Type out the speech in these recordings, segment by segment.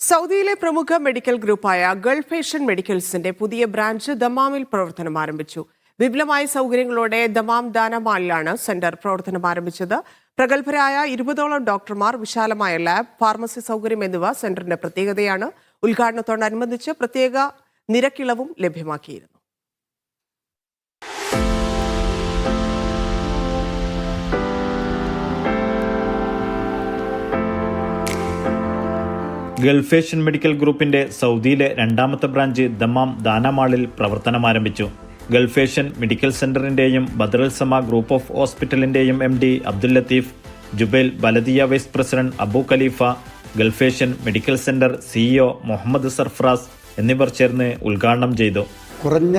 സൗദിയിലെ പ്രമുഖ medical ഗ്രൂപ്പായ Gulf Asian മെഡിക്കൽസിന്റെ പുതിയ ബ്രാഞ്ച് ദമാമിൽ പ്രവർത്തനം ആരംഭിച്ചു. വിപുലമായ സൗകര്യങ്ങളോടെ ദമാം ദാനമാളിലാണ് സെന്റർ പ്രവർത്തനം ആരംഭിച്ചത്. പ്രഗത്ഭരായ 20ഓളം ഡോക്ടർമാർ, വിശാലമായ ലാബ്, ഫാർമസി സൗകര്യം എന്നിവ സെന്ററിന്റെ പ്രത്യേകതയാണ്. ഉദ്ഘാടനത്തോടനുബന്ധിച്ച് പ്രത്യേക നിരക്കിളവും ലഭ്യമാക്കിയിരുന്നു. ഗൾഫ് ഏഷ്യൻ മെഡിക്കൽ ഗ്രൂപ്പിന്റെ സൗദിയിലെ രണ്ടാമത്തെ ബ്രാഞ്ച് ദമാം ദാനമാളിൽ പ്രവർത്തനമാരംഭിച്ചു. ഗൾഫ് ഏഷ്യൻ മെഡിക്കൽ സെന്ററിന്റെയും ബദറുൽ സമ ഗ്രൂപ്പ് ഓഫ് ഹോസ്പിറ്റലിന്റെയും MD Abdul Latheef, Jubail Baladiya vice president Abu Khalifa, Gulf Asian medical centre CEO Muhammad Sarfaraz എന്നിവർ ചേർന്ന് ഉദ്ഘാടനം ചെയ്തു. കുറഞ്ഞ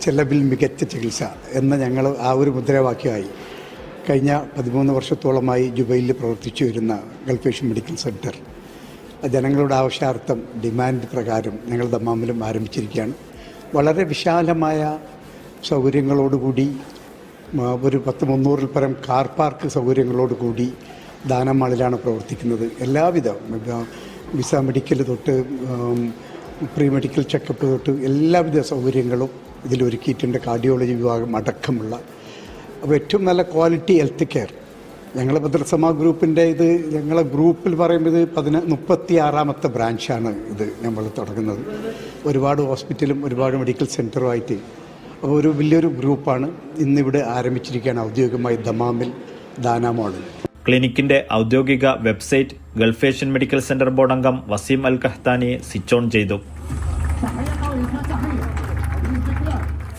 ചെലവിൽ മികച്ച ചികിത്സ എന്ന ഞങ്ങൾ ആ ഒരു മുദ്രാവാക്യമായി കഴിഞ്ഞ 13 വർഷത്തോളമായി ജുബൈലിൽ പ്രവർത്തിച്ചു വരുന്ന ഗൾഫ് ഏഷ്യൻ മെഡിക്കൽ സെന്റർ ജനങ്ങളുടെ ആവശ്യാർത്ഥം ഡിമാൻഡ് പ്രകാരം ഞങ്ങൾ ദമാമിലും ആരംഭിച്ചിരിക്കുകയാണ്. വളരെ വിശാലമായ സൗകര്യങ്ങളോടുകൂടി ഒരു 10-300 പരം കാർ പാർക്ക് സൗകര്യങ്ങളോടുകൂടി ദാനമാളിലാണ് പ്രവർത്തിക്കുന്നത്. എല്ലാവിധ വിസ മെഡിക്കൽ തൊട്ട് പ്രീ മെഡിക്കൽ ചെക്കപ്പ് തൊട്ട് എല്ലാവിധ സൗകര്യങ്ങളും ഇതിലൊരുക്കിയിട്ടുണ്ട്. കാർഡിയോളജി വിഭാഗം അടക്കമുള്ള അപ്പോൾ ഏറ്റവും നല്ല ക്വാളിറ്റി ഹെൽത്ത് കെയർ. ഞങ്ങൾ ബദറുൽ സമ ഗ്രൂപ്പിൻ്റെ ഞങ്ങളെ ഗ്രൂപ്പിൽ പറയുമ്പോൾ 36ാമത്തെ ബ്രാഞ്ചാണ് ഇത് നമ്മൾ തുടങ്ങുന്നത്. ഒരുപാട് ഹോസ്പിറ്റലും ഒരുപാട് മെഡിക്കൽ സെൻ്ററുമായിട്ട് അപ്പോൾ ഒരു വലിയൊരു ഗ്രൂപ്പാണ് ഇന്നിവിടെ ആരംഭിച്ചിരിക്കുകയാണ് ഔദ്യോഗികമായി ദമാമിൽ ദാനമാളിൽ. ക്ലിനിക്കിന്റെ ഔദ്യോഗിക website Gulf Asian medical centre board അംഗം Waseem Al Qahtani switch on ചെയ്തു.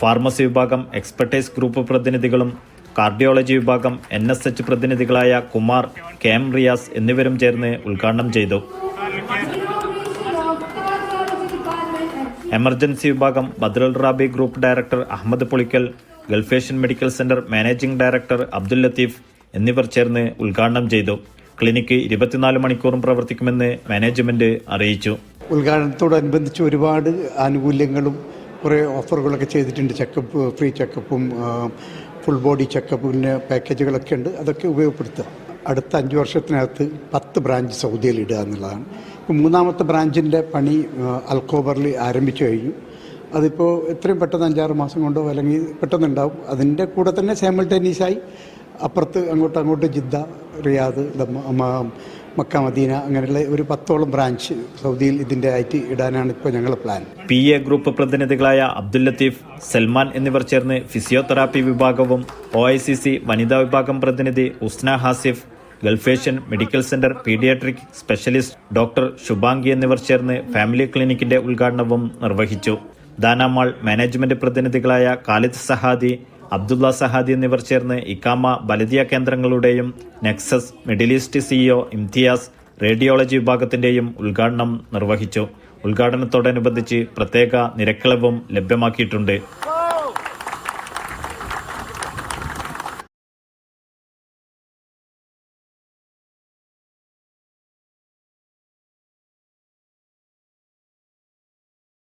ഫാർമസി വിഭാഗം എക്സ്പെർട്ടൈസ് ഗ്രൂപ്പ് പ്രതിനിധികളും കാർഡിയോളജി വിഭാഗം NSH പ്രതിനിധികളായ കുമാർ, KM റിയാസ് എന്നിവരും ചേർന്ന് ഉദ്ഘാടനം ചെയ്തു. എമർജൻസി വിഭാഗം Badarul Rabi group director Ahammed Pulikkal, Gulf Asian medical centre managing director Abdul Latheef എന്നിവർ ചേർന്ന് ഉദ്ഘാടനം ചെയ്തു. ക്ലിനിക്ക് 24 മണിക്കൂറും പ്രവർത്തിക്കുമെന്ന് മാനേജ്മെന്റ് അറിയിച്ചു. ഉദ്ഘാടനത്തോടനുബന്ധിച്ച് ഒരുപാട് ആനുകൂല്യങ്ങളും കുറേ ഓഫറുകളൊക്കെ ചെയ്തിട്ടുണ്ട്. ചെക്കപ്പ്, ഫ്രീ ചെക്കപ്പും ഫുൾ ബോഡി ചെക്കപ്പിന് പാക്കേജുകളൊക്കെ ഉണ്ട്. അതൊക്കെ ഉപയോഗപ്പെടുത്തുക. അടുത്ത 5 വർഷത്തിനകത്ത് 10 ബ്രാഞ്ച് സൗദിയിൽ ഇടുക എന്നുള്ളതാണ്. ഇപ്പോൾ 3ാമത്തെ ബ്രാഞ്ചിൻ്റെ പണി അൽഖോബറിൽ ആരംഭിച്ചു കഴിഞ്ഞു. അതിപ്പോൾ എത്രയും പെട്ടെന്ന് 5-6 മാസം കൊണ്ടോ അല്ലെങ്കിൽ പെട്ടെന്നുണ്ടാവും. അതിൻ്റെ കൂടെ തന്നെ സൈമൾട്ടേനിയസായി അപ്പുറത്ത് അങ്ങോട്ട് ജിദ്ദ, റിയാദ്, മക്ക, മദീന അങ്ങനെയുള്ള ഒരു 10ഓളം ബ്രാഞ്ച് സൗദിയിൽ ഇതിൻ്റെ ആയിട്ട് ഇടാനാണ് ഇപ്പോൾ ഞങ്ങളുടെ പ്ലാൻ. PA ഗ്രൂപ്പ് പ്രതിനിധികളായ അബ്ദുൽ ലത്തീഫ്, സൽമാൻ എന്നിവർ ചേർന്ന് ഫിസിയോതെറാപ്പി വിഭാഗവും OICC വനിതാ വിഭാഗം പ്രതിനിധി Usna Hasif, Gulf Asian medical centre paediatric specialist doctor Shubhangi എന്നിവർ ചേർന്ന് ഫാമിലി ക്ലിനിക്കിന്റെ ഉദ്ഘാടനവും നിർവഹിച്ചു. ദാനമാൾ മാനേജ്മെന്റ് പ്രതിനിധികളായ ഖാലിദ് സഹാദി, അബ്ദുള്ള സഹാദി എന്നിവർ ചേർന്ന് ഇക്കാമ ബലദിയ കേന്ദ്രങ്ങളുടെയും Nexus Middle East CEO Imtiaz radiology വിഭാഗത്തിന്റെയും ഉദ്ഘാടനം നിർവഹിച്ചു. ഉദ്ഘാടനത്തോടനുബന്ധിച്ച് പ്രത്യേക നിരക്കിളവും ലഭ്യമാക്കിയിട്ടുണ്ട്.